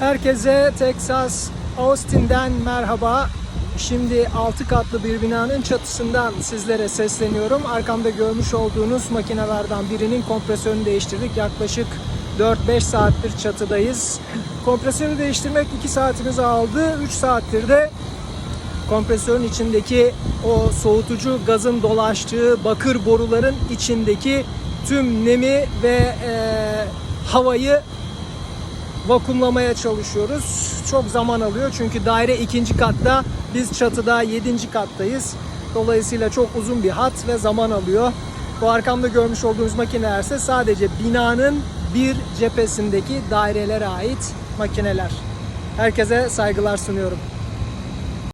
Herkese Texas, Austin'den merhaba. Şimdi 6 katlı bir binanın çatısından sizlere sesleniyorum. Arkamda görmüş olduğunuz makinelerden birinin kompresörünü değiştirdik. Yaklaşık 4-5 saattir çatıdayız. Kompresörü değiştirmek 2 saatimizi aldı. 3 saattir de kompresörün içindeki o soğutucu gazın dolaştığı bakır boruların içindeki tüm nemi ve havayı vakumlamaya çalışıyoruz. Çok zaman alıyor çünkü daire 2. katta, biz çatıda 7. kattayız. Dolayısıyla çok uzun bir hat ve zaman alıyor. Bu arkamda görmüş olduğunuz makineler ise sadece binanın bir cephesindeki dairelere ait makineler. Herkese saygılar sunuyorum.